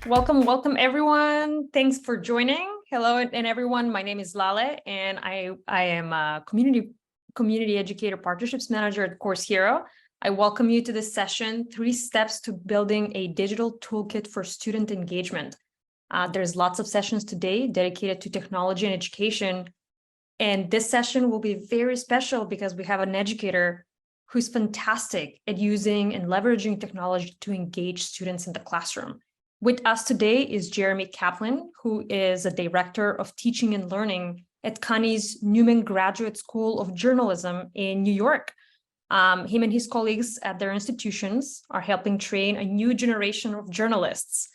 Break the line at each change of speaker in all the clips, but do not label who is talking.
Welcome everyone. Thanks for joining. Hello and everyone. My name is Lale and I am a community educator partnerships manager at Course Hero. I welcome you to this session, 3 steps to building a digital toolkit for student engagement. There's lots of sessions today dedicated to technology and education. And this session will be very special because we have an educator who's fantastic at using and leveraging technology to engage students in the classroom. With us today is Jeremy Kaplan, who is a director of teaching and learning at Carney's Newman Graduate School of Journalism in New York. Him and his colleagues at their institutions are helping train a new generation of journalists.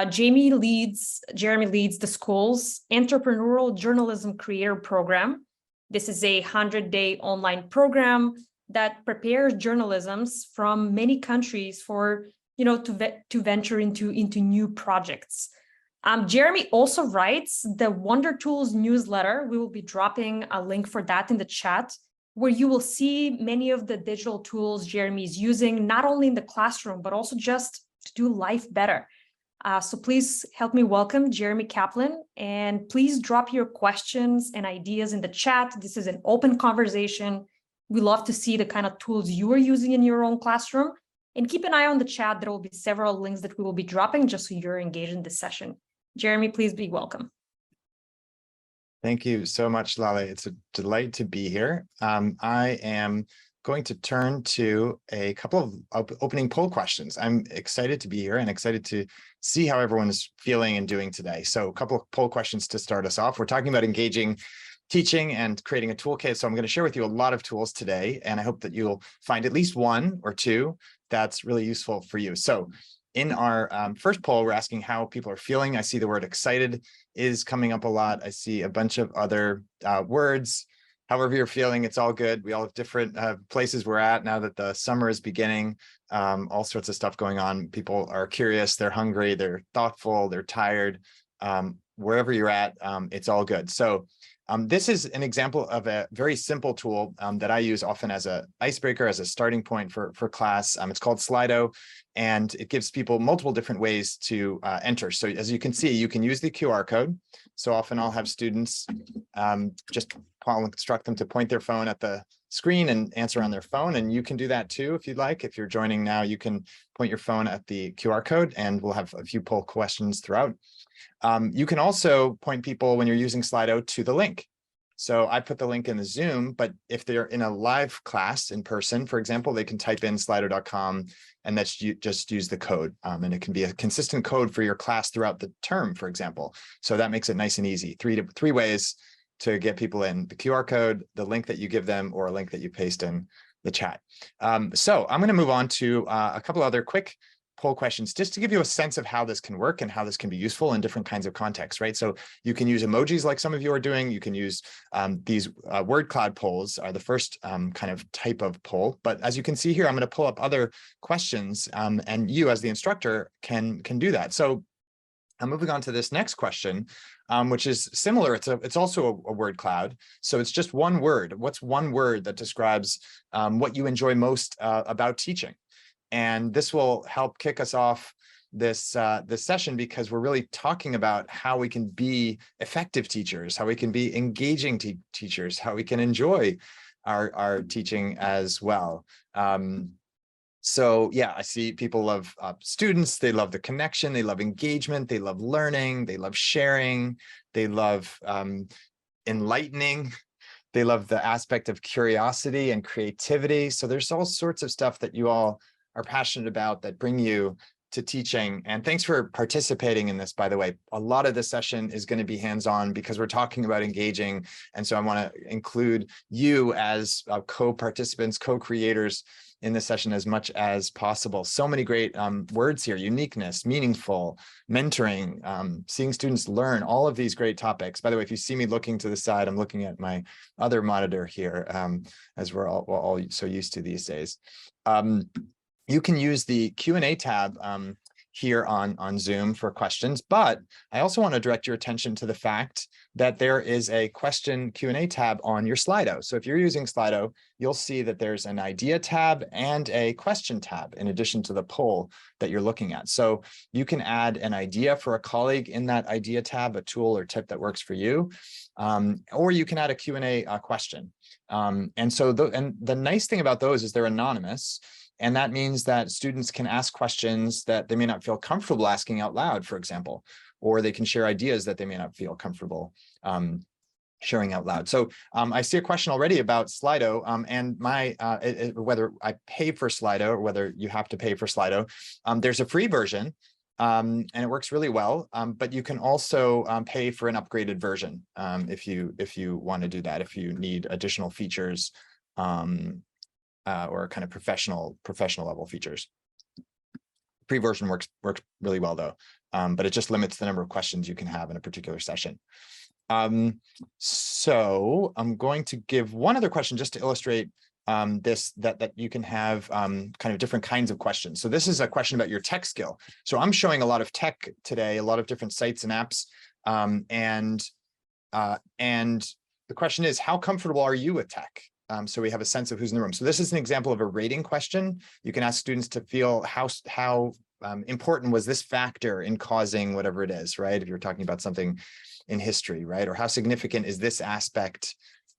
Jeremy leads the school's entrepreneurial journalism creator program. This is a 100-day online program that prepares journalisms from many countries for to venture into new projects. Jeremy also writes the Wonder Tools newsletter. We will be dropping a link for that in the chat, where you will see many of the digital tools Jeremy is using, not only in the classroom, but also just to do life better. So please help me welcome Jeremy Kaplan, and please drop your questions and ideas in the chat. This is an open conversation. We love to see the kind of tools you are using in your own classroom. And keep an eye on the chat. There will be several links that we will be dropping just so you're engaged in this session. Jeremy, please be welcome.
Thank you so much, Lale. It's a delight to be here. I am going to turn to a couple of opening poll questions. I'm excited to be here and excited to see how everyone is feeling and doing today. So a couple of poll questions to start us off. We're talking about engaging teaching and creating a toolkit. So I'm going to share with you a lot of tools today, and I hope that you'll find at least 1 or 2 that's really useful for you. So in our first poll, we're asking how people are feeling. I see the word excited is coming up a lot. I see a bunch of other words. However you're feeling, it's all good. We all have different places we're at now that the summer is beginning. All sorts of stuff going on. People are curious, they're hungry, they're thoughtful, they're tired. Wherever you're at, it's all good. So this is an example of a very simple tool that I use often as an icebreaker, as a starting point for class. It's called Slido, and it gives people multiple different ways to enter. So as you can see, you can use the QR code. So often I'll have students I'll instruct them to point their phone at the screen and answer on their phone. And you can do that too, if you'd like. If you're joining now, you can point your phone at the QR code, and we'll have a few poll questions throughout. You can also point people, when you're using Slido, to the link. So I put the link in the Zoom, but if they're in a live class in person, for example, they can type in slido.com and just use the code. And it can be a consistent code for your class throughout the term, for example. So that makes it nice and easy. Three ways to get people in: the QR code, the link that you give them, or a link that you paste in the chat. So I'm going to move on to a couple other quick poll questions, just to give you a sense of how this can work and how this can be useful in different kinds of contexts, right? So you can use emojis like some of you are doing. You can use these word cloud polls are the first kind of type of poll. But as you can see here, I'm going to pull up other questions, and you as the instructor can do that. So I'm moving on to this next question, which is similar. It's also a word cloud. So it's just one word. What's one word that describes what you enjoy most about teaching? And this will help kick us off this session, because we're really talking about how we can be effective teachers, how we can be engaging teachers, how we can enjoy our teaching as well. So yeah, I see people love students. They love the connection. They love engagement. They love learning. They love sharing. They love enlightening. They love the aspect of curiosity and creativity. So there's all sorts of stuff that you all are passionate about that bring you to teaching. And thanks for participating in this, by the way. A lot of this session is going to be hands-on because we're talking about engaging. And so I want to include you as co-participants, co-creators in this session as much as possible. So many great words here: uniqueness, meaningful, mentoring, seeing students learn, all of these great topics. By the way, if you see me looking to the side, I'm looking at my other monitor here, as we're all so used to these days. You can use the Q&A tab here on Zoom for questions, but I also want to direct your attention to the fact that there is a question Q&A tab on your Slido. So if you're using Slido, you'll see that there's an idea tab and a question tab in addition to the poll that you're looking at. So you can add an idea for a colleague in that idea tab, a tool or tip that works for you, or you can add a Q&A question. And so the nice thing about those is they're anonymous. And that means that students can ask questions that they may not feel comfortable asking out loud, for example, or they can share ideas that they may not feel comfortable sharing out loud. So I see a question already about Slido and whether I pay for Slido or whether you have to pay for Slido. There's a free version and it works really well, but you can also pay for an upgraded version if you want to do that, if you need additional features or kind of professional level features. Free version works really well though, but it just limits the number of questions you can have in a particular session. So I'm going to give one other question just to illustrate that you can have kind of different kinds of questions. So this is a question about your tech skill. So I'm showing a lot of tech today, a lot of different sites and apps, and the question is, how comfortable are you with tech? So we have a sense of who's in the room. So this is an example of a rating question. You can ask students to feel how important was this factor in causing whatever it is, right? If you're talking about something in history, right? Or how significant is this aspect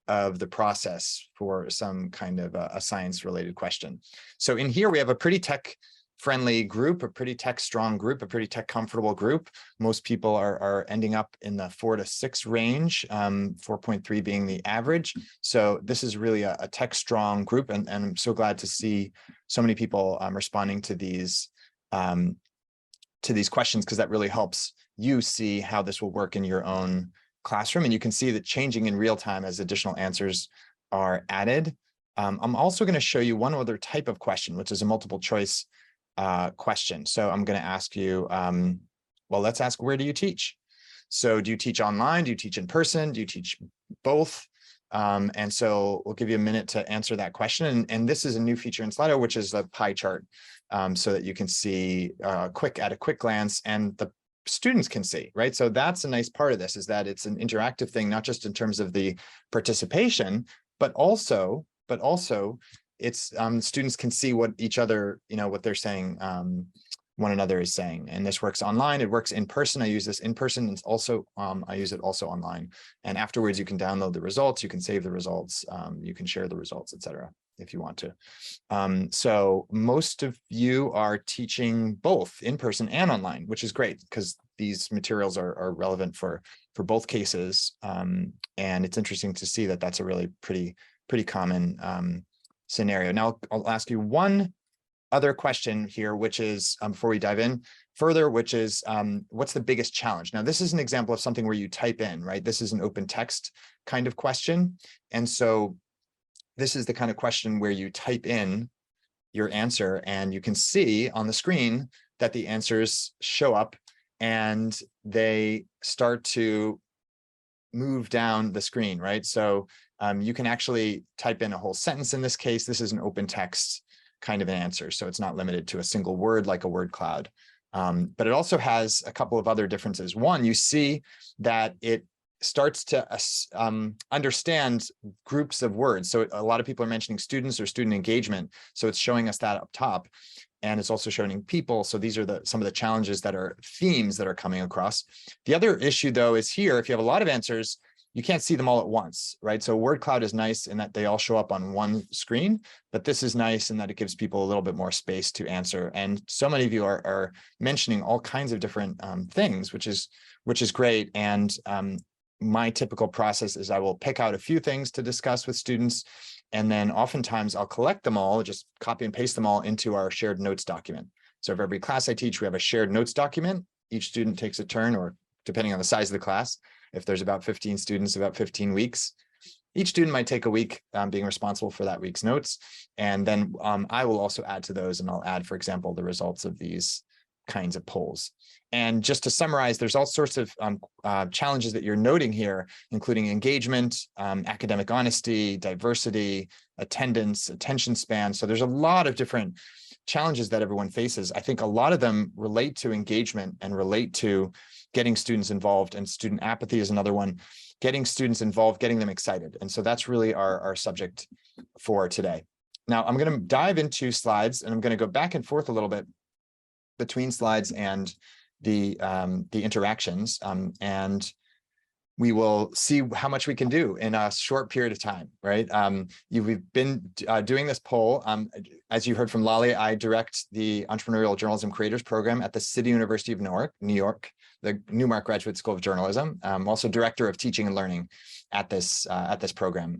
of the process for some kind of a science-related question. So in here, we have a pretty tech-friendly group, a pretty tech-strong group, a pretty tech-comfortable group. Most people are ending up in the 4 to 6 range, 4.3 being the average. So this is really a tech-strong group, and I'm so glad to see so many people responding to these questions, because that really helps you see how this will work in your own classroom. And you can see that changing in real time as additional answers are added. I'm also going to show you one other type of question, which is a multiple choice question. So I'm going to ask you, well, let's ask, where do you teach? So do you teach online? Do you teach in person? Do you teach both? And so we'll give you a minute to answer that question. And this is a new feature in Slido, which is the pie chart, so that you can see at a quick glance, and the students can see, right? So that's a nice part of this, is that it's an interactive thing, not just in terms of the participation, but also it's students can see what each other, what they're saying, one another is saying. And this works online. It works in person. I use this in person. It's also I use it also online. And afterwards, you can download the results. You can save the results. You can share the results, etc., if you want to. So most of you are teaching both in person and online, which is great, because these materials are relevant for both cases. And it's interesting to see that that's a really pretty common scenario. Now I'll ask you one other question here, which is, before we dive in further, which is, what's the biggest challenge? Now, this is an example of something where you type in, right? This is an open text kind of question. And so this is the kind of question where you type in your answer, and you can see on the screen that the answers show up and they start to move down the screen, right? So you can actually type in a whole sentence in this case. This is an open text kind of an answer, so it's not limited to a single word like a word cloud. But it also has a couple of other differences. One, you see that it starts to understand groups of words. So a lot of people are mentioning students or student engagement, so it's showing us that up top. And it's also showing people. So these are some of the challenges that are themes that are coming across. The other issue, though, is here, if you have a lot of answers, you can't see them all at once, right? So word cloud is nice in that they all show up on one screen, but this is nice in that it gives people a little bit more space to answer. And so many of you are mentioning all kinds of different things, which is great. And my typical process is I will pick out a few things to discuss with students, and then oftentimes I'll collect them all, just copy and paste them all into our shared notes document. So for every class I teach, we have a shared notes document. Each student takes a turn, or depending on the size of the class, if there's about 15 students, about 15 weeks, each student might take a week being responsible for that week's notes. And then I will also add to those, and I'll add, for example, the results of these kinds of polls. And just to summarize, there's all sorts of challenges that you're noting here, including engagement, academic honesty, diversity, attendance, attention span. So there's a lot of different challenges that everyone faces. I think a lot of them relate to engagement and relate to getting students involved, and student apathy is another one. Getting students involved, getting them excited. And so that's really our subject for today. Now I'm going to dive into slides, and I'm going to go back and forth a little bit between slides and the interactions, and we will see how much we can do in a short period of time, right? We've been doing this poll. As you heard from Lale, I direct the Entrepreneurial Journalism Creators Program at the City University of New York, the Newmark Graduate School of Journalism. I'm also Director of Teaching and Learning at this program.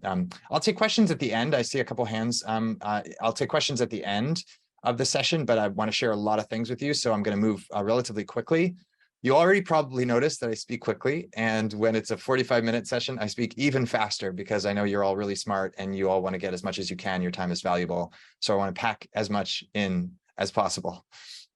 I'll take questions at the end. I see a couple hands. I'll take questions at the end of the session, but I want to share a lot of things with you, so I'm going to move relatively quickly. You already probably noticed that I speak quickly, and when it's a 45-minute session, I speak even faster because I know you're all really smart and you all want to get as much as you can. Your time is valuable, so I want to pack as much in as possible.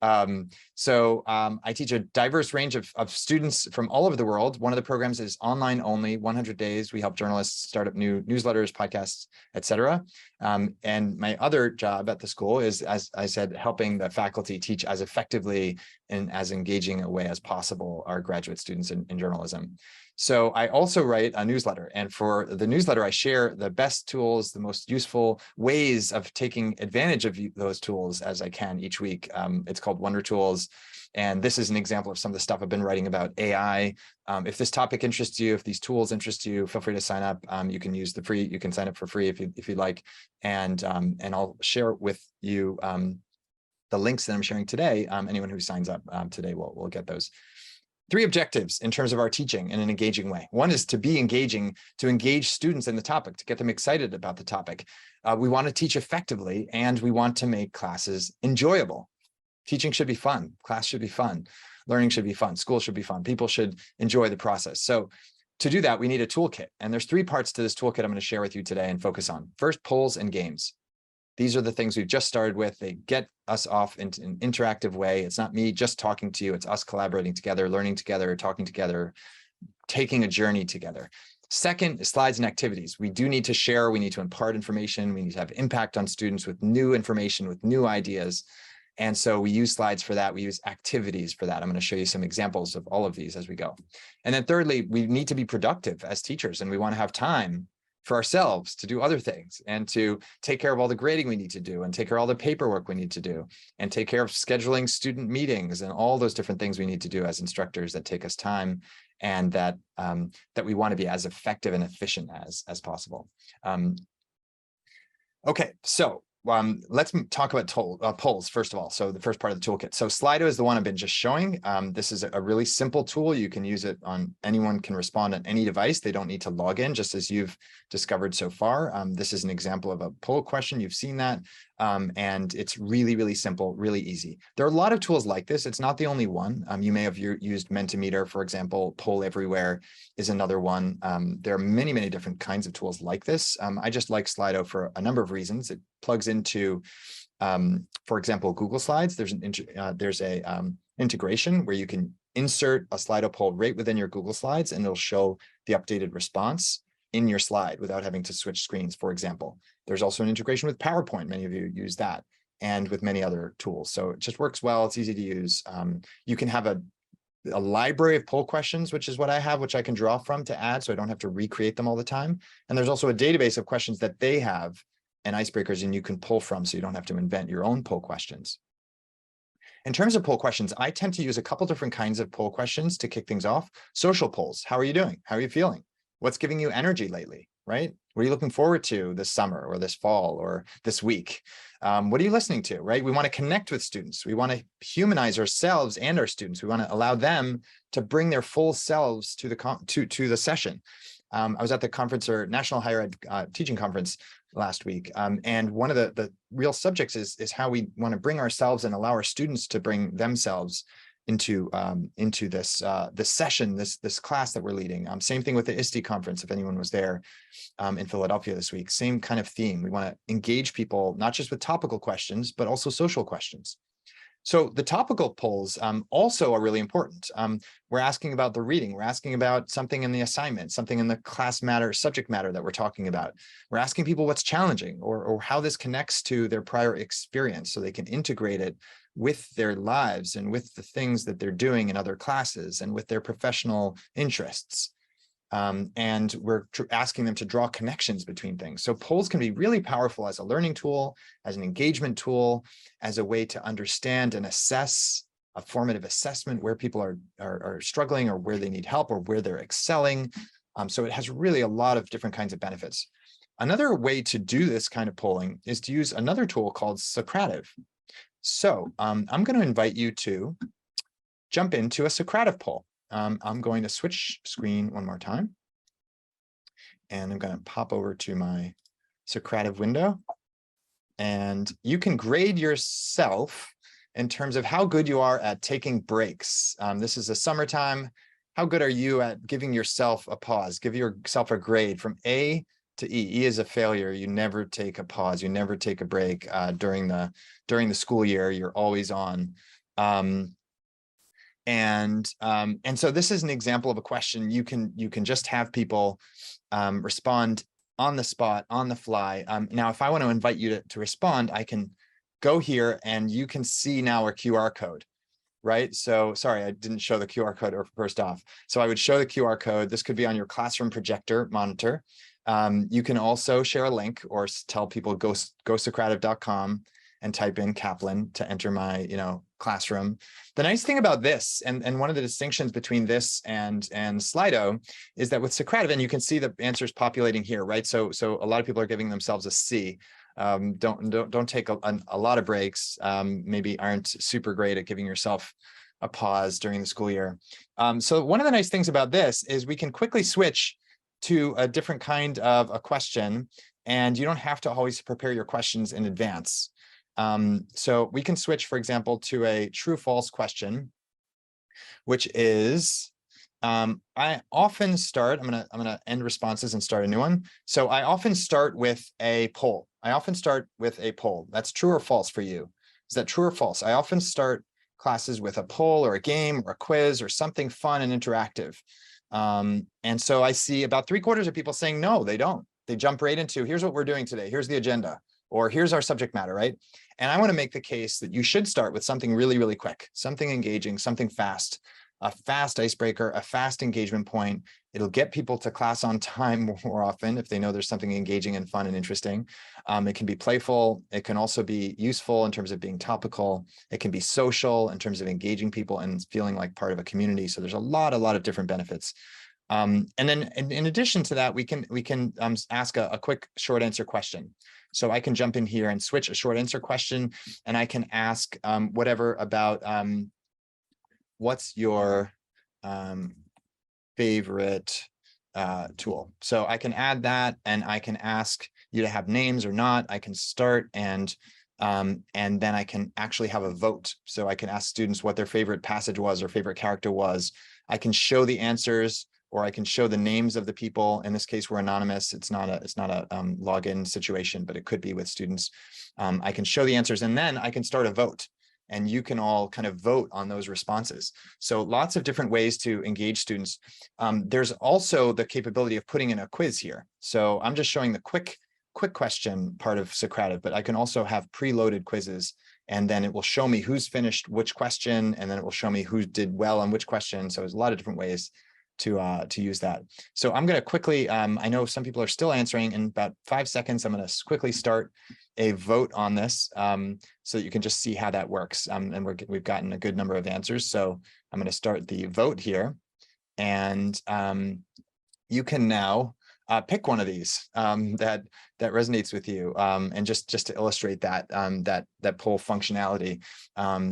I teach a diverse range of students from all over the world. One of the programs is online only, 100 days. We help journalists start up new newsletters, podcasts, etc. And my other job at the school is, as I said, helping the faculty teach as effectively and as engaging a way as possible our graduate students in journalism. So I also write a newsletter, and for the newsletter, I share the best tools, the most useful ways of taking advantage of those tools as I can each week. It's called Wonder Tools, and this is an example of some of the stuff I've been writing about AI. If this topic interests you, if these tools interest you, feel free to sign up. You can use you can sign up for free if you'd like, and I'll share with you the links that I'm sharing today. Anyone who signs up today will get those. 3 objectives in terms of our teaching in an engaging way. One is to be engaging, to engage students in the topic, to get them excited about the topic. We want to teach effectively, and we want to make classes enjoyable. Teaching should be fun. Class should be fun. Learning should be fun. School should be fun. People should enjoy the process. So to do that, we need a toolkit. And there's 3 parts to this toolkit I'm going to share with you today and focus on. First, polls and games. These are the things we've just started with. They get us off into an interactive way. It's not me just talking to you. It's us collaborating together, learning together, talking together, taking a journey together. Second is slides and activities. We do need to share. We need to impart information. We need to have impact on students with new information, with new ideas. And so we use slides for that. We use activities for that. I'm going to show you some examples of all of these as we go. And then thirdly, we need to be productive as teachers, and we want to have time for ourselves to do other things and to take care of all the grading we need to do, and take care of all the paperwork we need to do, and take care of scheduling student meetings and all those different things we need to do as instructors that take us time, and that we want to be as effective and efficient as possible. Okay, so let's talk about polls first of all. So the first part of the toolkit. So Slido is the one I've been just showing. This is a really simple tool. You can use it on, anyone can respond on any device. They don't need to log in, just as you've discovered so far. This is an example of a poll question. You've seen that. And it's really, really simple, really easy. There are a lot of tools like this. It's not the only one. You may have used Mentimeter, for example. Poll Everywhere is another one. There are many, many different kinds of tools like this. I just like Slido for a number of reasons. It plugs into, for example, Google Slides. There's an integration where you can insert a Slido poll right within your Google Slides, and it'll show the updated response in your slide without having to switch screens, for example. There's also an integration with PowerPoint. Many of you use that, and with many other tools. So it just works well. It's easy to use. You can have a library of poll questions, which is what I have, which I can draw from to add, so I don't have to recreate them all the time. And there's also a database of questions that they have and Icebreakers, and you can pull from, so you don't have to invent your own poll questions. In terms of poll questions, I tend to use a couple different kinds of poll questions to kick things off. Social polls. How are you doing? How are you feeling? What's giving you energy lately, right? What are you looking forward to this summer or this fall or this week? What are you listening to, right? We want to connect with students. We want to humanize ourselves and our students. We want to allow them to bring their full selves to the session. I was at the conference, or National Higher Ed Teaching Conference last week. And one of the real subjects is how we want to bring ourselves and allow our students to bring themselves into this session, this class that we're leading. Same thing with the ISTE conference, if anyone was there in Philadelphia this week. Same kind of theme. We want to engage people, not just with topical questions, but also social questions. So the topical polls also are really important. We're asking about the reading. We're asking about something in the assignment, something in the class matter, subject matter that we're talking about. We're asking people what's challenging or how this connects to their prior experience so they can integrate it with their lives and with the things that they're doing in other classes and with their professional interests. And we're asking them to draw connections between things. So polls can be really powerful as a learning tool, as an engagement tool, as a way to understand and assess a formative assessment where people are struggling or where they need help or where they're excelling. So it has really a lot of different kinds of benefits. Another way to do this kind of polling is to use another tool called Socrative. So I'm going to invite you to jump into a Socrative poll. I'm going to switch screen one more time. And I'm going to pop over to my Socrative window. And you can grade yourself in terms of how good you are at taking breaks. This is the summertime. How good are you at giving yourself a pause? Give yourself a grade from A to E. E is a failure. You never take a pause. You never take a break during the school year. You're always on. And so this is an example of a question you can just have people respond on the spot, on the fly. Now, if I want to invite you to respond, I can go here and you can see now our QR code, right? So sorry, I didn't show the QR code first off. So I would show the QR code. This could be on your classroom projector monitor. You can also share a link or tell people go socrative.com and type in Kaplan to enter my classroom. The nice thing about this, and one of the distinctions between this and Slido, is that with Socrative, and you can see the answers populating here, right? So a lot of people are giving themselves a C. Don't take a lot of breaks. Maybe aren't super great at giving yourself a pause during the school year. So one of the nice things about this is we can quickly switch to a different kind of a question, and you don't have to always prepare your questions in advance. So we can switch, for example, to a true/false question, which is, I often start, I'm gonna end responses and start a new one. So I often start with a poll. That's true or false for you. Is that true or false? I often start classes with a poll or a game or a quiz or something fun and interactive. And so I see about 3/4 of people saying, no, they don't. They jump right into, here's what we're doing today. Here's the agenda, or here's our subject matter, right? And I want to make the case that you should start with something really, really quick, something engaging, something fast, a fast icebreaker, a fast engagement point. It'll get people to class on time more often if they know there's something engaging and fun and interesting. It can be playful. It can also be useful in terms of being topical. It can be social in terms of engaging people and feeling like part of a community. So there's a lot of different benefits. And then in addition to that, we can ask a quick short answer question. So I can jump in here and switch a short answer question, and I can ask whatever about what's your favorite tool. So I can add that, and I can ask you to have names or not. I can start and then I can actually have a vote. So I can ask students what their favorite passage was or favorite character was. I can show the answers, or I can show the names of the people. In this case, we're anonymous. It's not a login situation, but it could be with students. I can show the answers, and then I can start a vote, and you can all kind of vote on those responses. So lots of different ways to engage students. There's also the capability of putting in a quiz here. So I'm just showing the quick question part of Socrative, but I can also have preloaded quizzes, and then it will show me who's finished which question, and then it will show me who did well on which question. So there's a lot of different ways to use that. So I'm going to quickly, I know some people are still answering. In about 5 seconds, I'm going to quickly start a vote on this so that you can just see how that works. And we've gotten a good number of answers. So I'm going to start the vote here, and you can now pick one of these that resonates with you. And just to illustrate that that poll functionality,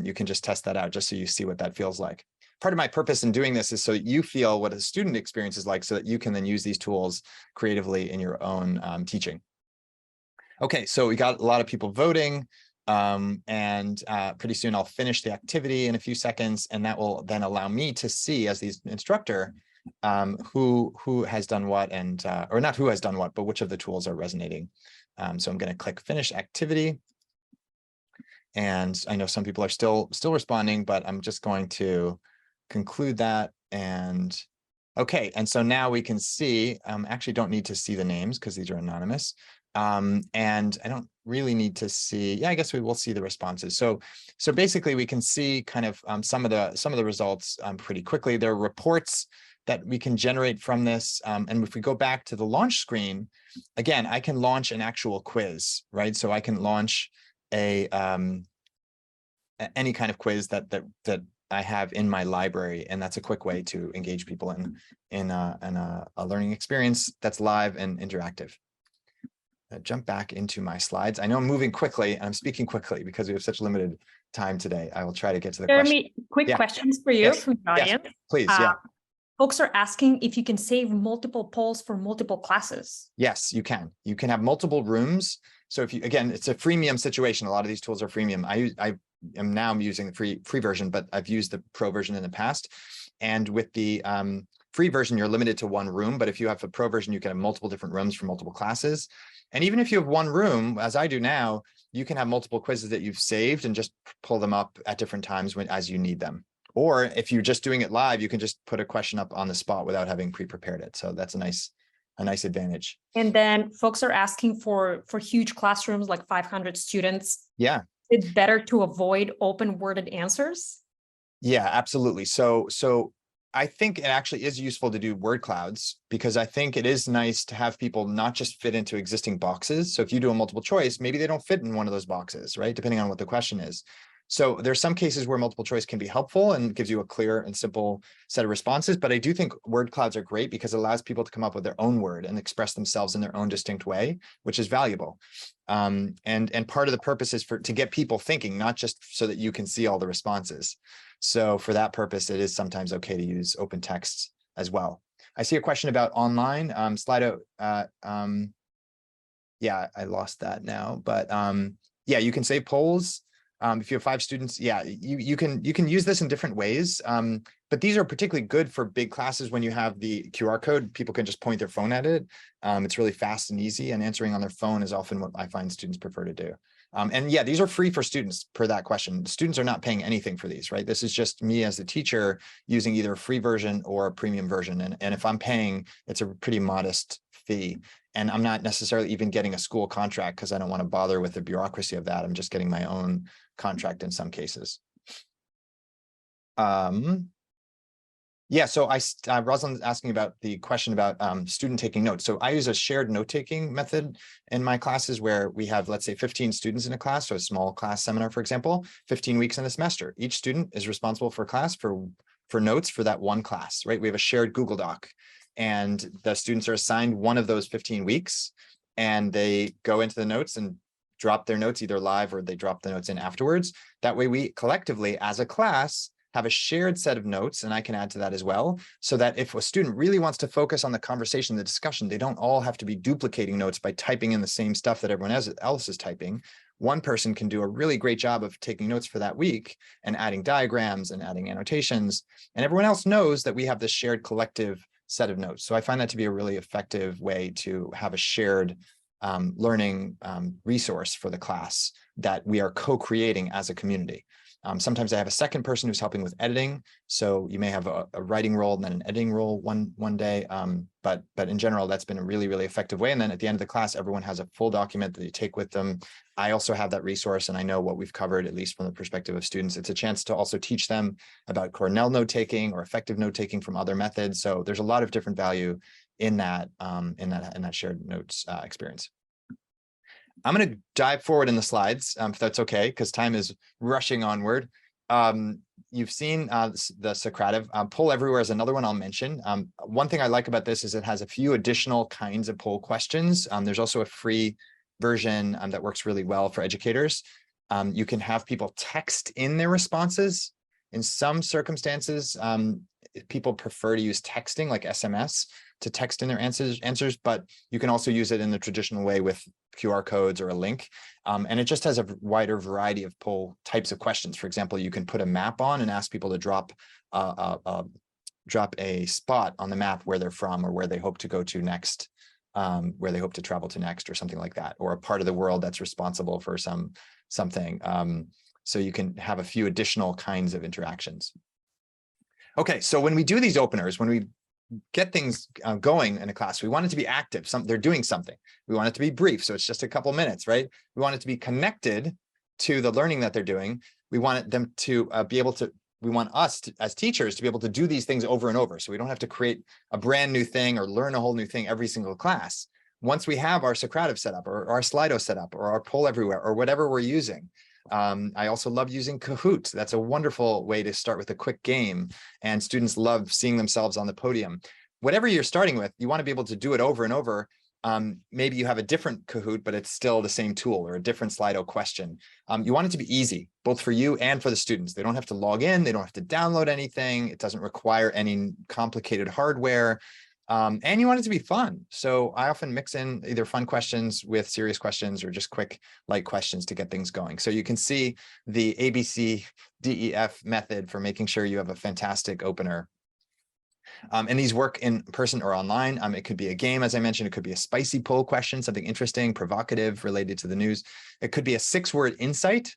you can just test that out just so you see what that feels like. Part of my purpose in doing this is so that you feel what a student experience is like, so that you can then use these tools creatively in your own teaching. Okay, so we got a lot of people voting, and pretty soon I'll finish the activity in a few seconds, and that will then allow me to see, as the instructor, who has done what, and or not who has done what, but which of the tools are resonating. So I'm going to click Finish Activity. And I know some people are still responding, but I'm just going to conclude that. And okay, and so now we can see, actually don't need to see the names because these are anonymous. And I don't really need to see, yeah, I guess we will see the responses. So basically we can see kind of some of the results pretty quickly. There are reports that we can generate from this. And if we go back to the launch screen, again, I can launch an actual quiz, right? So I can launch any kind of quiz that I have in my library, and that's a quick way to engage people in a learning experience that's live and interactive. Jump back into my slides. I know I'm moving quickly and I'm speaking quickly because we have such limited time today. I will try to get to the question.
Quick questions for you from the audience.
Please, yeah.
Folks are asking if you can save multiple polls for multiple classes.
Yes, you can. You can have multiple rooms. So if you, again, it's a freemium situation. A lot of these tools are freemium. I am now using the free version, but I've used the pro version in the past. And with the free version, you're limited to one room. But if you have a pro version, you can have multiple different rooms for multiple classes. And even if you have one room, as I do now, you can have multiple quizzes that you've saved and just pull them up at different times as you need them. Or if you're just doing it live, you can just put a question up on the spot without having pre-prepared it. So that's a nice advantage.
And then folks are asking for huge classrooms, like 500 students.
Yeah.
It's better to avoid open worded answers.
Yeah, absolutely. So I think it actually is useful to do word clouds, because I think it is nice to have people not just fit into existing boxes. So if you do a multiple choice, maybe they don't fit in one of those boxes, right? Depending on what the question is. So there's some cases where multiple choice can be helpful and gives you a clear and simple set of responses. But I do think word clouds are great because it allows people to come up with their own word and express themselves in their own distinct way, which is valuable. And part of the purpose is to get people thinking, not just so that you can see all the responses. So for that purpose, it is sometimes okay to use open text as well. I see a question about online. Slido, yeah, I lost that now, but yeah, you can save polls. If you have 5 students, yeah, you can use this in different ways. But these are particularly good for big classes when you have the QR code. People can just point their phone at it. It's really fast and easy, and answering on their phone is often what I find students prefer to do. And yeah, these are free for students per that question. Students are not paying anything for these, right? This is just me as the teacher using either a free version or a premium version. And if I'm paying, it's a pretty modest fee. And I'm not necessarily even getting a school contract because I don't want to bother with the bureaucracy of that. I'm just getting my own contract in some cases. Yeah, so Rosalind's asking about the question about student taking notes. So I use a shared note-taking method in my classes where we have, let's say, 15 students in a class, so a small class seminar, for example, 15 weeks in a semester. Each student is responsible for class for notes for that one class, right? We have a shared Google Doc, and the students are assigned one of those 15 weeks, and they go into the notes and drop their notes either live or they drop the notes in afterwards. That way we collectively, as a class, have a shared set of notes, and I can add to that as well, so that if a student really wants to focus on the conversation, the discussion, they don't all have to be duplicating notes by typing in the same stuff that everyone else is typing. One person can do a really great job of taking notes for that week and adding diagrams and adding annotations, and everyone else knows that we have this shared collective set of notes. So I find that to be a really effective way to have a shared learning resource for the class that we are co-creating as a community. Sometimes I have a second person who's helping with editing. So you may have a writing role and then an editing role one day. But in general, that's been a really, really effective way. And then at the end of the class, everyone has a full document that they take with them. I also have that resource, and I know what we've covered, at least from the perspective of students. It's a chance to also teach them about Cornell note-taking or effective note-taking from other methods. So there's a lot of different value in that shared notes experience. I'm going to dive forward in the slides, if that's okay, because time is rushing onward. You've seen the Socrative. Poll Everywhere is another one I'll mention. One thing I like about this is it has a few additional kinds of poll questions. There's also a free version that works really well for educators. You can have people text in their responses. In some circumstances, people prefer to use texting, like SMS, to text in their answers, but you can also use it in the traditional way with QR codes or a link. And it just has a wider variety of poll types of questions. For example, you can put a map on and ask people to drop a spot on the map where they're from or where they hope to go to next where they hope to travel to next or something like that, or a part of the world that's responsible for something. So you can have a few additional kinds of interactions. Okay, so when we do these openers, when we get things going in a class, we want it to be active. They're doing something. We want it to be brief, so it's just a couple minutes, right? We want it to be connected to the learning that they're doing. We want them to be able to, we want us to, as teachers, to be able to do these things over and over. So we don't have to create a brand new thing or learn a whole new thing every single class. Once we have our Socrative set up, or our Slido set up, or our Poll Everywhere, or whatever we're using. I also love using Kahoot. That's a wonderful way to start with a quick game, and students love seeing themselves on the podium. Whatever you're starting with, you want to be able to do it over and over. Maybe you have a different Kahoot, but it's still the same tool, or a different Slido question. You want it to be easy, both for you and for the students. They don't have to log in. They don't have to download anything. It doesn't require any complicated hardware. And you want it to be fun. So I often mix in either fun questions with serious questions, or just quick, light questions to get things going. So you can see the ABC DEF method for making sure you have a fantastic opener. And these work in person or online. It could be a game, as I mentioned. It could be a spicy poll question, something interesting, provocative, related to the news. It could be a 6-word insight.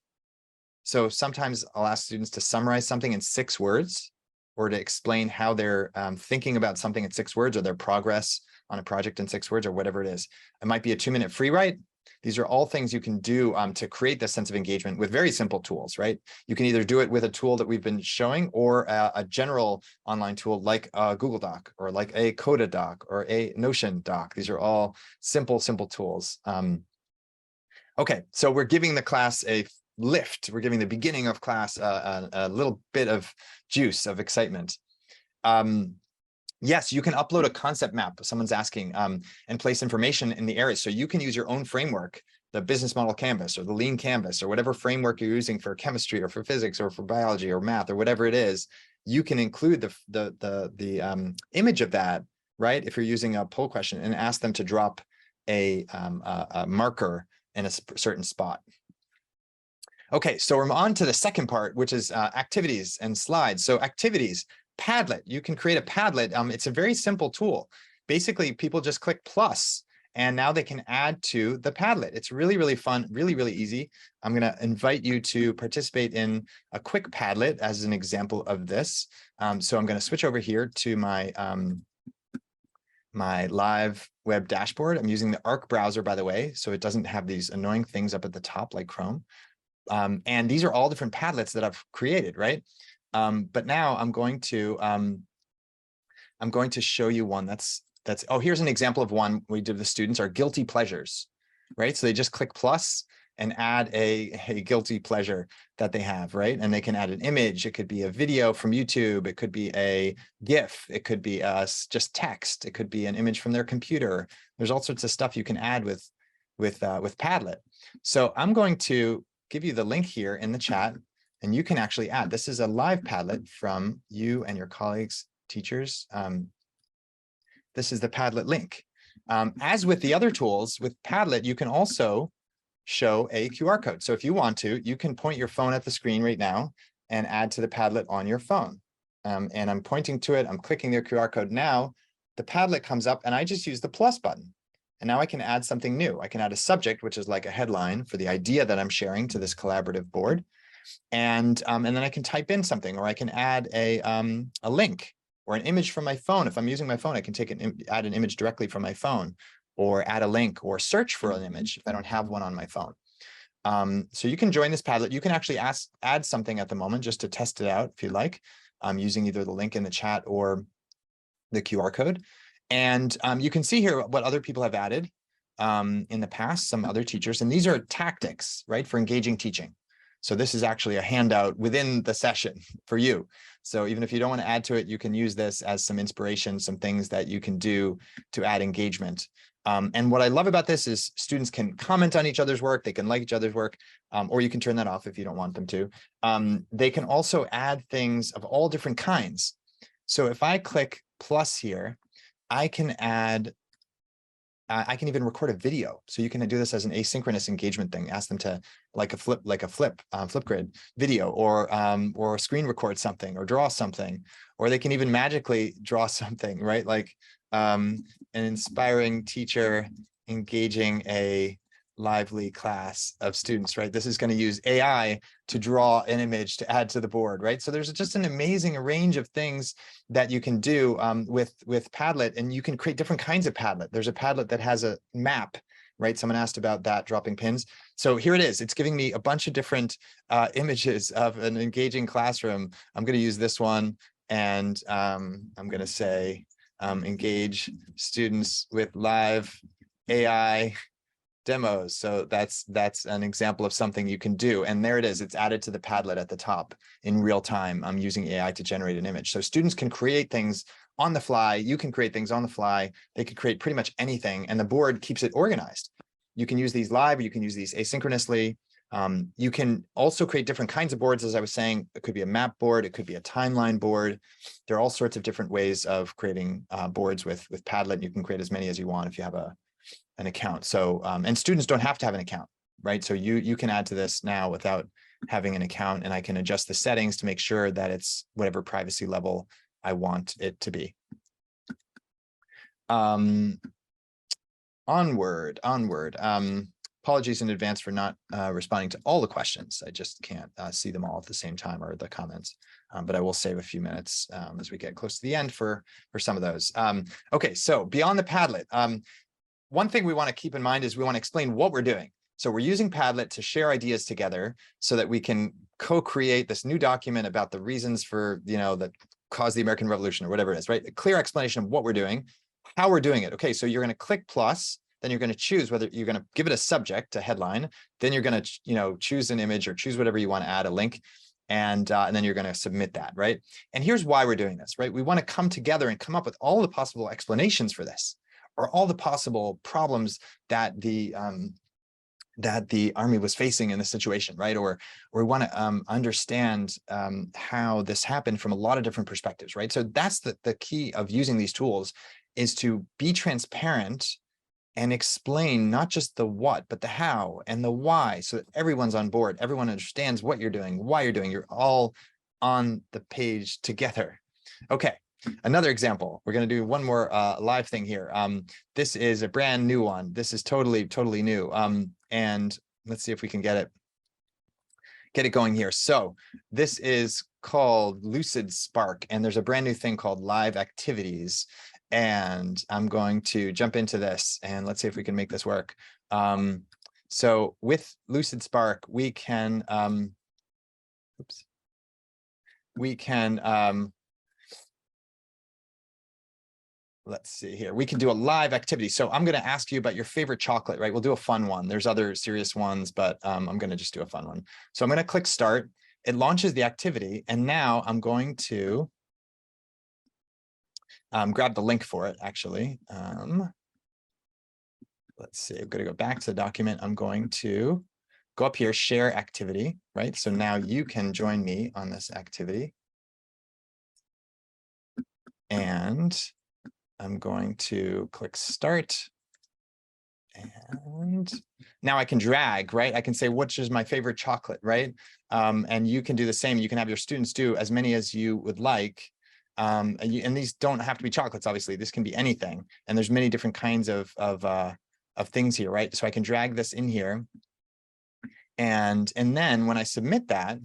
So sometimes I'll ask students to summarize something in 6 words, or to explain how they're thinking about something in 6 words, or their progress on a project in 6 words, or whatever it is. It might be a 2-minute free write. These are all things you can do to create this sense of engagement with very simple tools, right? You can either do it with a tool that we've been showing, or a general online tool like a Google Doc, or like a Coda Doc, or a Notion doc. These are all simple tools. Okay, so we're giving the class a lift. We're giving the beginning of class a little bit of juice, of excitement. Yes, you can upload a concept map, someone's asking, and place information in the areas. So you can use your own framework, the business model canvas, or the lean canvas, or whatever framework you're using for chemistry, or for physics, or for biology, or math, or whatever it is. You can include the image of that, right? If you're using a poll question, and ask them to drop a marker in a certain spot. Okay, so we're on to the second part, which is activities and slides. So activities, Padlet. You can create a Padlet. It's a very simple tool. Basically, people just click plus, and now they can add to the Padlet. It's really fun, really easy. I'm going to invite you to participate in a quick Padlet as an example of this. So I'm going to switch over here to my my live web dashboard. I'm using the Arc browser, by the way, so it doesn't have these annoying things up at the top like Chrome. And these are all different Padlets that I've created, right? But now I'm going to show you one that's oh, here's an example of one we did with the students, our guilty pleasures, right? So they just click plus and add a guilty pleasure that they have, right? And they can add an image. It could be a video from YouTube. It could be a GIF. It could be just text. It could be an image from their computer. There's all sorts of stuff you can add with Padlet. So I'm going to give you the link here in the chat, and you can actually add. This is a live Padlet from you and your colleagues, teachers. This is the Padlet link. As with the other tools, with Padlet, you can also show a QR code. So if you want to, you can point your phone at the screen right now and add to the Padlet on your phone. And I'm pointing to it. I'm clicking their QR code now. The Padlet comes up, and I just use the plus button. And now I can add something new. I can add a subject, which is like a headline for the idea that I'm sharing to this collaborative board. And then I can type in something, or I can add a link or an image from my phone. If I'm using my phone, I can add an image directly from my phone, or add a link, or search for an image if I don't have one on my phone. So you can join this Padlet. You can actually add something at the moment just to test it out if you like, using either the link in the chat or the QR code. And you can see here what other people have added in the past, some other teachers. And these are tactics, right, for engaging teaching. So this is actually a handout within the session for you. So even if you don't want to add to it, you can use this as some inspiration, some things that you can do to add engagement. And what I love about this is students can comment on each other's work. They can like each other's work, or you can turn that off if you don't want them to. They can also add things of all different kinds. So if I click plus here, I can add I can even record a video. So you can do this as an asynchronous engagement thing. Ask them to like a Flipgrid video, or screen record something, or draw something, or they can even magically draw something, right? Like an inspiring teacher engaging a lively class of students, right? This is going to use AI to draw an image to add to the board, right? So there's just an amazing range of things that you can do with Padlet, and you can create different kinds of Padlet. There's a Padlet that has a map, right? Someone asked about that, dropping pins. So here it is. It's giving me a bunch of different images of an engaging classroom. I'm going to use this one, and I'm going to say engage students with live AI demos. So that's an example of something you can do. And there it is. It's added to the Padlet at the top in real time. I'm using AI to generate an image. So students can create things on the fly. You can create things on the fly. They could create pretty much anything, and the board keeps it organized. You can use these live, or you can use these asynchronously. You can also create different kinds of boards. As I was saying, it could be a map board. It could be a timeline board. There are all sorts of different ways of creating boards with Padlet. You can create as many as you want if you have an account. So, and students don't have to have an account, right? So you can add to this now without having an account, and I can adjust the settings to make sure that it's whatever privacy level I want it to be. Onward. Apologies in advance for not responding to all the questions. I just can't see them all at the same time, or the comments, but I will save a few minutes as we get close to the end for some of those. Okay, so beyond the Padlet, one thing we want to keep in mind is we want to explain what we're doing. So we're using Padlet to share ideas together so that we can co-create this new document about the reasons for, that caused the American Revolution, or whatever it is, right? A clear explanation of what we're doing, how we're doing it. Okay, so you're going to click plus, then you're going to choose whether you're going to give it a subject, a headline, then you're going to, choose an image, or choose whatever you want to add, a link, and then you're going to submit that, right? And here's why we're doing this, right? We want to come together and come up with all the possible explanations for this, or all the possible problems that the army was facing in this situation, right? Or we want to understand how this happened from a lot of different perspectives, right? So that's the key of using these tools, is to be transparent and explain not just the what, but the how and the why, so that everyone's on board, everyone understands what you're doing, why you're doing, you're all on the page together. Okay. Another example, we're going to do one more live thing here. This is a brand new one. This is totally new. And let's see if we can get it going here. So this is called Lucid Spark, and there's a brand new thing called live activities. And I'm going to jump into this, and let's see if we can make this work. So with Lucid Spark, we can, let's see here. We can do a live activity. So I'm going to ask you about your favorite chocolate, right? We'll do a fun one. There's other serious ones, but I'm going to just do a fun one. So I'm going to click start. It launches the activity. And now I'm going to grab the link for it, actually. Let's see. I'm going to go back to the document. I'm going to go up here, share activity, right? So now you can join me on this activity. And I'm going to click start. And now I can drag, right? I can say, which is my favorite chocolate, right? And you can do the same. You can have your students do as many as you would like. And these don't have to be chocolates, obviously. This can be anything. And there's many different kinds of things here, right? So I can drag this in here. And then when I submit that,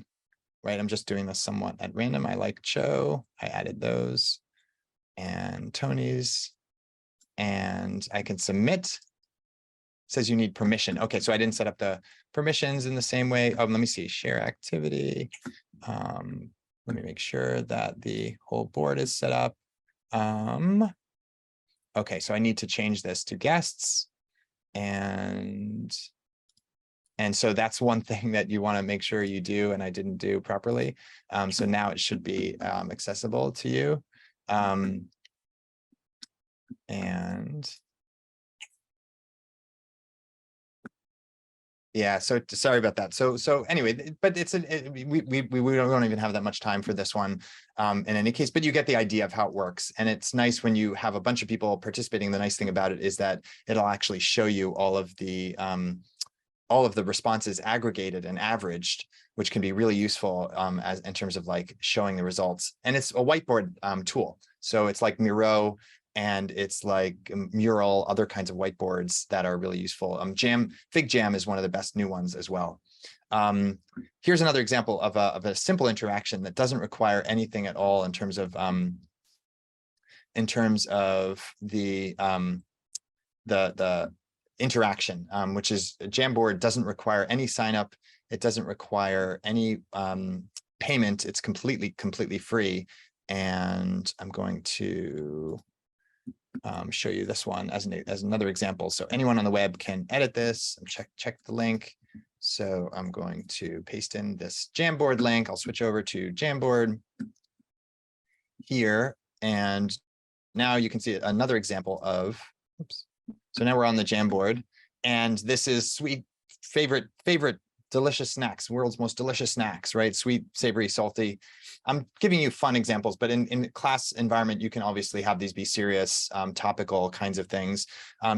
right, I'm just doing this somewhat at random. I like Cho. I added those. And Tony's, and I can submit. It says you need permission. Okay, so I didn't set up the permissions in the same way. Oh, let me see, share activity. Let me make sure that the whole board is set up. Okay, so I need to change this to guests. And so that's one thing that you want to make sure you do, and I didn't do properly. So now it should be accessible to you. And Yeah, so sorry about that. So anyway, but we don't even have that much time for this one in any case, but you get the idea of how it works. And it's nice when you have a bunch of people participating. The nice thing about it is that it'll actually show you all of the responses aggregated and averaged, which can be really useful as in terms of like showing the results. And it's a whiteboard tool. So it's like Miro, and it's like Mural, other kinds of whiteboards that are really useful. Fig Jam is one of the best new ones as well. Here's another example of a simple interaction that doesn't require anything at all in terms of the interaction, which is Jamboard doesn't require any sign up. It doesn't require any payment. It's completely free. And I'm going to show you this one as another example. So anyone on the web can edit this and check the link. So I'm going to paste in this Jamboard link. I'll switch over to Jamboard here. And now you can see another example of, oops. So now we're on the Jamboard, and this is sweet, favorite delicious snacks, world's most delicious snacks, right? Sweet, savory, salty. I'm giving you fun examples, but in class environment, you can obviously have these be serious, topical kinds of things.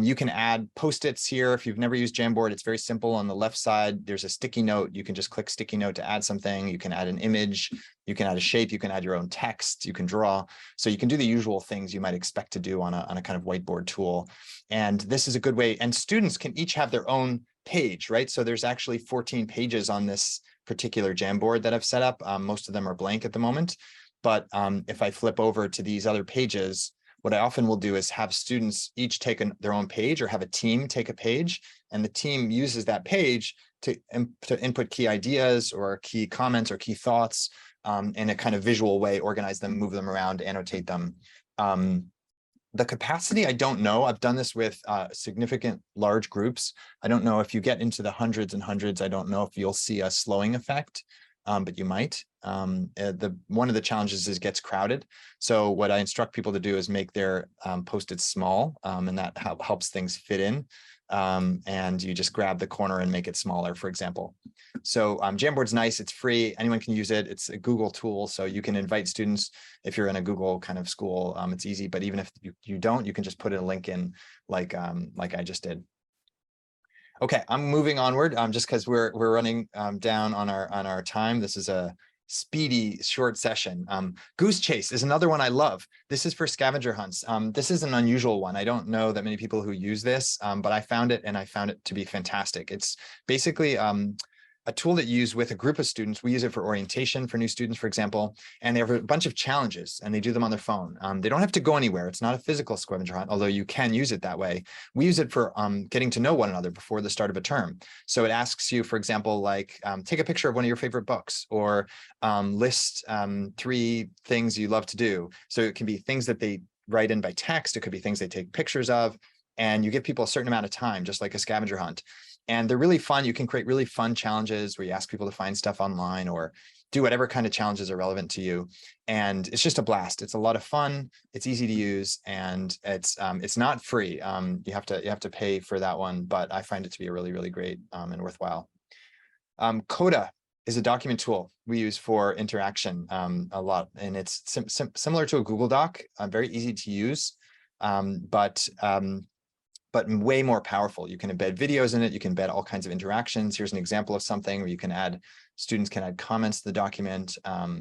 You can add Post-its here. If you've never used Jamboard, it's very simple. On the left side, there's a sticky note. You can just click sticky note to add something. You can add an image. You can add a shape. You can add your own text. You can draw. So you can do the usual things you might expect to do on a kind of whiteboard tool. And this is a good way. And students can each have their own page, right? So there's actually 14 pages on this particular Jamboard that I've set up. Most of them are blank at the moment. But if I flip over to these other pages, what I often will do is have students each take their own page, or have a team take a page, and the team uses that page to input key ideas or key comments or key thoughts in a kind of visual way, organize them, move them around, annotate them. The capacity, I don't know. I've done this with significant large groups. I don't know if you get into the hundreds and hundreds, I don't know if you'll see a slowing effect, but you might. One of the challenges is it gets crowded. So what I instruct people to do is make their Post-its small, and that helps things fit in. And you just grab the corner and make it smaller, for example. So Jamboard's nice, it's free, anyone can use it. It's a Google tool, so you can invite students if you're in a Google kind of school. It's easy, but even if you don't, you can just put a link in like I just did. Okay, I'm moving onward just because we're running down on our time. This is a speedy short session. Goose chase is another one I love. This is for scavenger hunts. This is an unusual one. I don't know that many people who use this, but I found it, and I found it to be fantastic. It's basically a tool that you use with a group of students. We use it for orientation for new students, for example, and they have a bunch of challenges and they do them on their phone. They don't have to go anywhere. It's not a physical scavenger hunt, although you can use it that way. We use it for getting to know one another before the start of a term. So it asks you, for example, like take a picture of one of your favorite books, or list 3 things you love to do. So it can be things that they write in by text. It could be things they take pictures of, and you give people a certain amount of time, just like a scavenger hunt. And they're really fun. You can create really fun challenges where you ask people to find stuff online or do whatever kind of challenges are relevant to you. And it's just a blast. It's a lot of fun. It's easy to use, and it's not free. You have to pay for that one, but I find it to be a really, really great and worthwhile. Coda is a document tool we use for interaction a lot, and it's similar to a Google Doc, very easy to use, but way more powerful. You can embed videos in it. You can embed all kinds of interactions. Here's an example of something where you can students can add comments to the document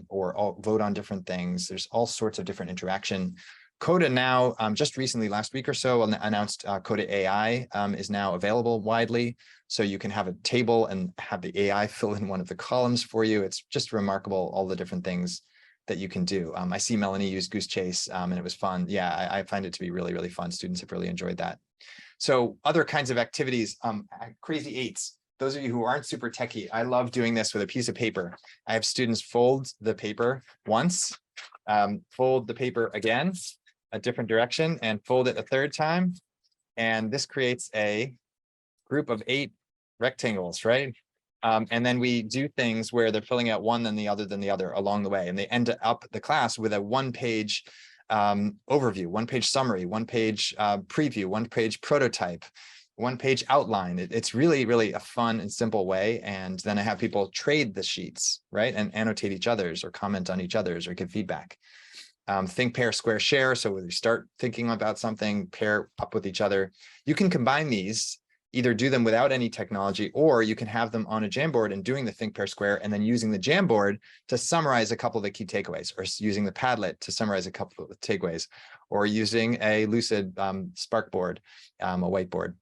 or vote on different things. There's all sorts of different interaction. Coda now, just recently, last week or so, announced Coda AI is now available widely. So you can have a table and have the AI fill in one of the columns for you. It's just remarkable, all the different things that you can do. I see Melanie use Goose Chase and it was fun. Yeah, I find it to be really, really fun. Students have really enjoyed that. So other kinds of activities, Crazy Eights. Those of you who aren't super techie, I love doing this with a piece of paper. I have students fold the paper once, fold the paper again, a different direction, and fold it a third time. And this creates a group of 8 rectangles, right? And then we do things where they're filling out one then the other along the way. And they end up the class with a 1-page overview, 1-page summary, 1-page preview, 1-page prototype, one-page outline. It's really, really a fun and simple way. And then I have people trade the sheets, right? And annotate each other's or comment on each other's or give feedback. Think, pair, square, share. So when you start thinking about something, pair up with each other. You can combine these, either do them without any technology, or you can have them on a Jamboard and doing the think, pair, square, and then using the Jamboard to summarize a couple of the key takeaways, or using the Padlet to summarize a couple of the takeaways, or using a Lucid Sparkboard, a whiteboard.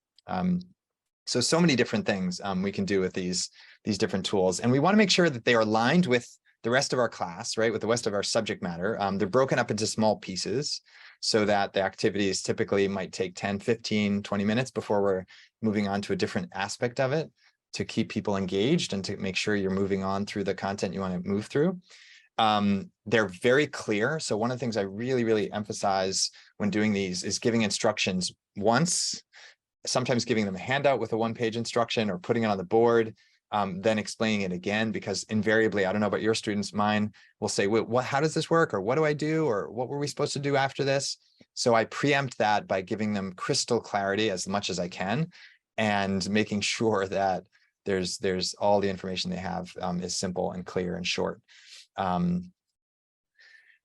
So many different things we can do with these different tools. And we want to make sure that they are aligned with the rest of our class, right? With the rest of our subject matter. They're broken up into small pieces so that the activities typically might take 10, 15, 20 minutes before we're moving on to a different aspect of it, to keep people engaged and to make sure you're moving on through the content you want to move through. They're very clear. So one of the things I really, really emphasize when doing these is giving instructions once, sometimes giving them a handout with a one-page instruction or putting it on the board, then explaining it again, because invariably, I don't know about your students, mine will say, how does this work? Or what do I do? Or what were we supposed to do after this? So I preempt that by giving them crystal clarity as much as I can, and making sure that there's all the information they have is simple and clear and short.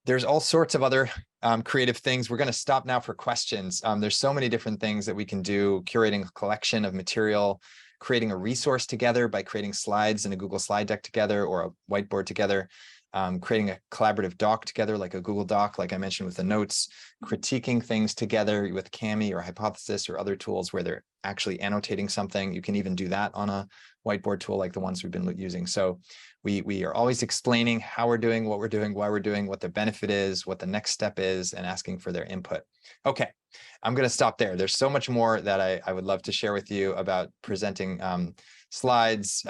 There's all sorts of other creative things. We're going to stop now for questions. There's so many different things that we can do: curating a collection of material, creating a resource together by creating slides in a Google slide deck together or a whiteboard together, creating a collaborative doc together, like a Google Doc, like I mentioned with the notes, critiquing things together with Kami or Hypothesis or other tools where they're actually annotating something. You can even do that on a whiteboard tool like the ones we've been using. So we are always explaining how we're doing, what we're doing, why we're doing, what the benefit is, what the next step is, and asking for their input. Okay, I'm going to stop there. There's so much more that I would love to share with you about presenting slides,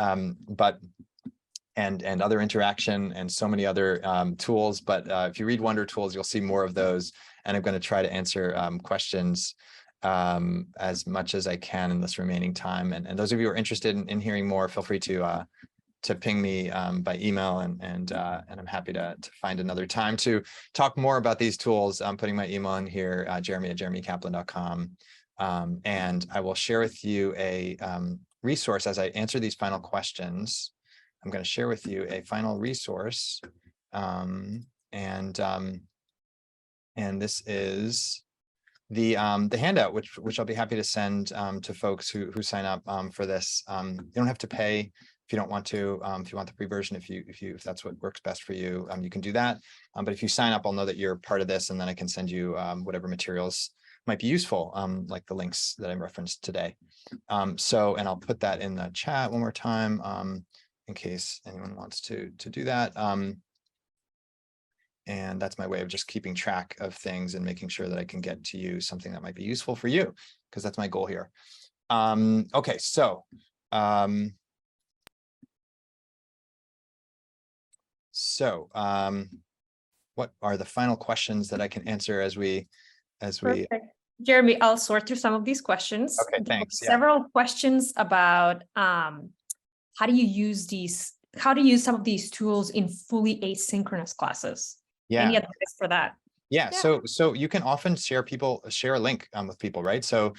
and other interaction and so many other tools. But if you read Wonder Tools, you'll see more of those. And I'm going to try to answer questions as much as I can in this remaining time. And those of you who are interested in hearing more, feel free to ping me by email, and I'm happy to find another time to talk more about these tools. I'm putting my email in here, jeremy@jeremykaplan.com. And I will share with you a resource as I answer these final questions. I'm going to share with you a final resource, and this is the handout, which I'll be happy to send to folks who sign up for this. You don't have to pay if you don't want to. If you want the free version, if that's what works best for you, you can do that. But if you sign up, I'll know that you're part of this, and then I can send you whatever materials might be useful, like the links that I referenced today. And I'll put that in the chat one more time, in case anyone wants to do that. And that's my way of just keeping track of things and making sure that I can get to you something that might be useful for you, because that's my goal here. Okay, so what are the final questions that I can answer as we
Perfect. Jeremy, I'll sort through some of these questions.
Okay, thanks.
Several questions about how do you use some of these tools in fully asynchronous classes?
Yeah.
Any advice for that?
Yeah. So you can often share a link with people, right? So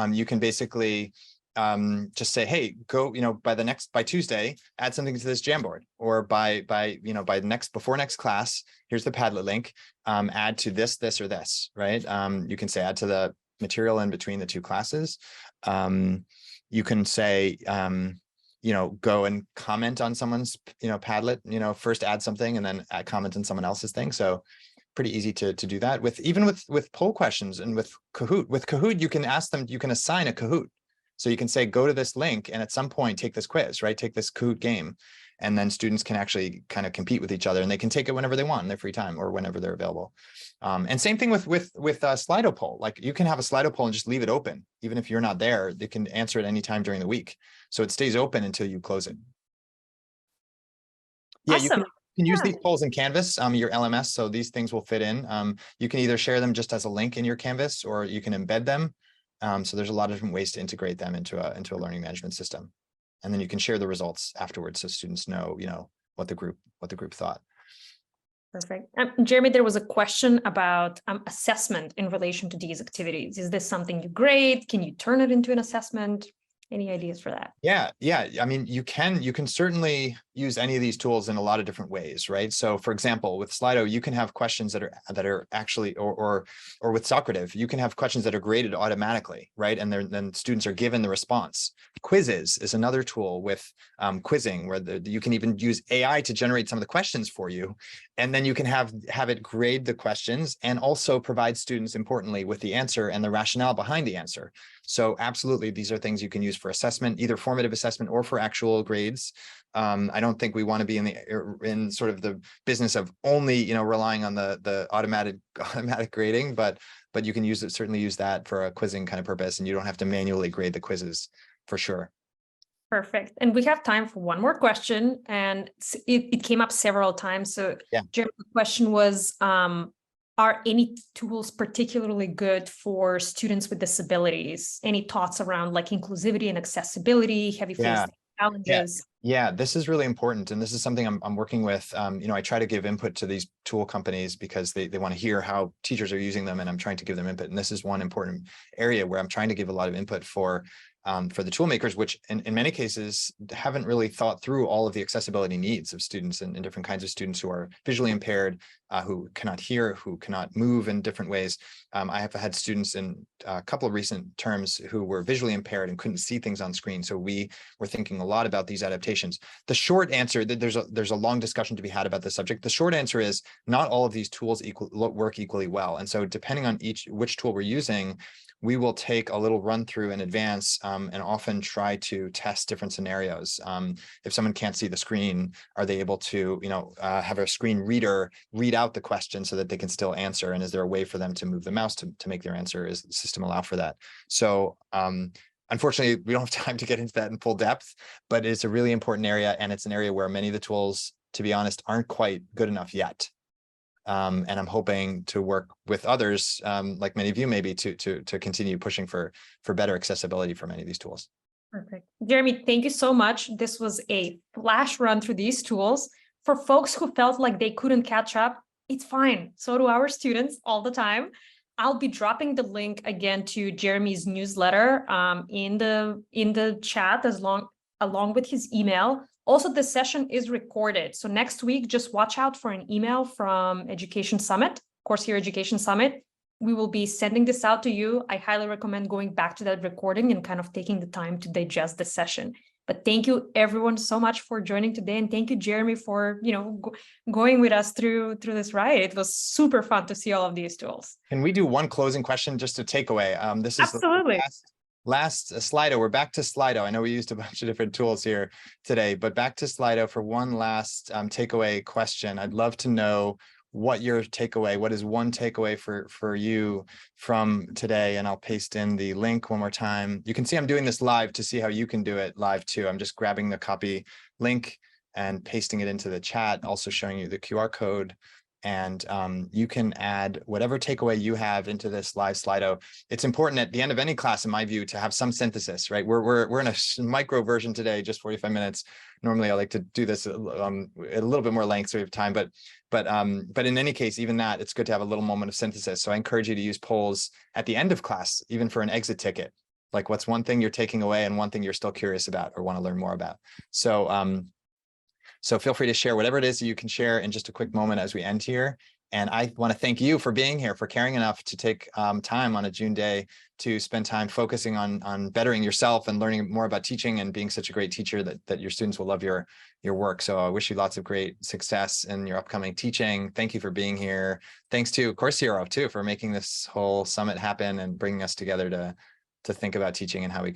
you can basically just say, hey, go, by Tuesday, add something to this Jamboard, or before next class, here's the Padlet link, add to this or this, right? You can say add to the material in between the two classes. You can say, go and comment on someone's, Padlet, first add something and then comment on someone else's thing. So pretty easy to do that even with poll questions and with Kahoot. With Kahoot, you can ask them, you can assign a Kahoot. So you can say, go to this link and at some point take this quiz, right? Take this Kahoot game. And then students can actually kind of compete with each other, and they can take it whenever they want in their free time or whenever they're available. And same thing with Slido poll. Like you can have a Slido poll and just leave it open. Even if you're not there, they can answer it anytime during the week. So it stays open until you close it. Yeah,
awesome.
You can use these polls in Canvas, your LMS, so these things will fit in. You can either share them just as a link in your Canvas, or you can embed them. So there's a lot of different ways to integrate them into a learning management system. And then you can share the results afterwards so students know, what the group thought.
Perfect. Jeremy, there was a question about assessment in relation to these activities. Is this something you grade? Can you turn it into an assessment? Any ideas for that?
Yeah. I mean, you can certainly use any of these tools in a lot of different ways, right? So for example, with Slido, you can have questions that are actually, or with Socrative, you can have questions that are graded automatically, right? And then students are given the response. Quizzes is another tool with quizzing, where you can even use AI to generate some of the questions for you. And then you can have it grade the questions and also provide students, importantly, with the answer and the rationale behind the answer. So absolutely, these are things you can use for assessment, either formative assessment or for actual grades. I don't think we want to be in sort of the business of only, relying on the automatic grading, but you can certainly use that for a quizzing kind of purpose, and you don't have to manually grade the quizzes for sure.
Perfect. And we have time for one more question, and it came up several times. So
yeah,
Jeremy, the question was, are any tools particularly good for students with disabilities? Any thoughts around like inclusivity and accessibility? Have you faced challenges?
Yeah, this is really important. And this is something I'm working with. I try to give input to these tool companies because they want to hear how teachers are using them, and I'm trying to give them input. And this is one important area where I'm trying to give a lot of input for the tool makers, which in many cases haven't really thought through all of the accessibility needs of students and different kinds of students who are visually impaired, who cannot hear, who cannot move in different ways. I have had students in a couple of recent terms who were visually impaired and couldn't see things on screen. So we were thinking a lot about these adaptations. The short answer, there's a long discussion to be had about this subject. The short answer is not all of these tools work equally well. And so depending on which tool we're using, we will take a little run through in advance and often try to test different scenarios. If someone can't see the screen, are they able to, have a screen reader read out the question so that they can still answer? And is there a way for them to move the mouse to make their answer? Is the system allow for that? So unfortunately, we don't have time to get into that in full depth, but it's a really important area. And it's an area where many of the tools, to be honest, aren't quite good enough yet. And I'm hoping to work with others, like many of you, maybe to continue pushing for better accessibility for many of these tools.
Perfect. Jeremy, thank you so much. This was a flash run through these tools. For folks who felt like they couldn't catch up, it's fine. So do our students all the time. I'll be dropping the link again to Jeremy's newsletter in the chat along with his email. Also, the session is recorded. So next week, just watch out for an email from Education Summit, Course Hero Education Summit. We will be sending this out to you. I highly recommend going back to that recording and kind of taking the time to digest the session. But thank you everyone so much for joining today. And thank you, Jeremy, for going with us through this ride. It was super fun to see all of these tools.
Can we do one closing question just to take away? This is
absolutely
the last Slido. We're back to Slido. I know we used a bunch of different tools here today, but back to Slido for one last takeaway question. I'd love to know what your takeaway, what is one takeaway for you from today? And I'll paste in the link one more time. You can see I'm doing this live to see how you can do it live too. I'm just grabbing the copy link and pasting it into the chat, also showing you the QR code. And you can add whatever takeaway you have into this live Slido. It's important at the end of any class, in my view, to have some synthesis, right? We're in a micro version today, just 45 minutes. Normally, I like to do this at a little bit more length, so we have time. But in any case, even that, it's good to have a little moment of synthesis. So I encourage you to use polls at the end of class, even for an exit ticket. Like, what's one thing you're taking away and one thing you're still curious about or want to learn more about? So feel free to share whatever it is that you can share in just a quick moment as we end here. And I want to thank you for being here, for caring enough to take time on a June day to spend time focusing on bettering yourself and learning more about teaching and being such a great teacher that your students will love your work. So I wish you lots of great success in your upcoming teaching. Thank you for being here. Thanks to Course Hero too for making this whole summit happen and bringing us together to think about teaching and how we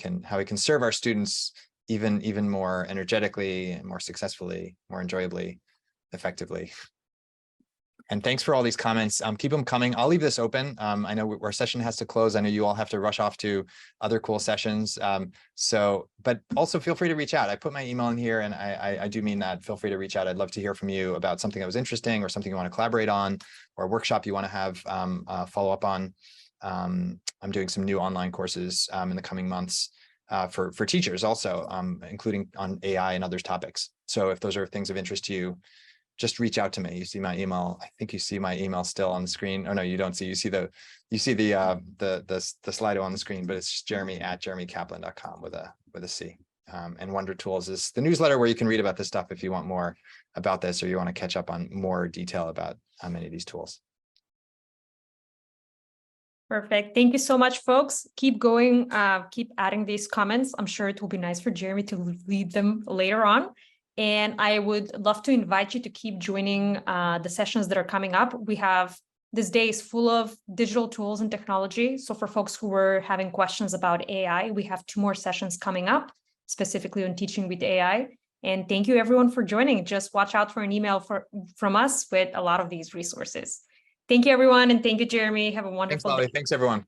can serve our students even more energetically, more successfully, more enjoyably, effectively. And thanks for all these comments. Keep them coming. I'll leave this open. I know our session has to close. I know you all have to rush off to other cool sessions. But also feel free to reach out. I put my email in here, and I do mean that. Feel free to reach out. I'd love to hear from you about something that was interesting or something you want to collaborate on, or a workshop you want to have follow up on. I'm doing some new online courses in the coming months. For teachers also, including on AI and other topics. So if those are things of interest to you, just reach out to me. You see my email. I think you see my email still on the screen. Oh no, you don't see. You see the Slido on the screen, but it's jeremy@jeremykaplan.com with a C. And Wonder Tools is the newsletter where you can read about this stuff if you want more about this, or you want to catch up on more detail about many of these tools.
Perfect. Thank you so much, folks. Keep going. Keep adding these comments. I'm sure it will be nice for Jeremy to read them later on. And I would love to invite you to keep joining the sessions that are coming up. This day is full of digital tools and technology. So for folks who were having questions about AI, we have 2 more sessions coming up, specifically on teaching with AI. And thank you everyone for joining. Just watch out for an email from us with a lot of these resources. Thank you, everyone. And thank you, Jeremy. Have a wonderful day.
Thanks, everyone.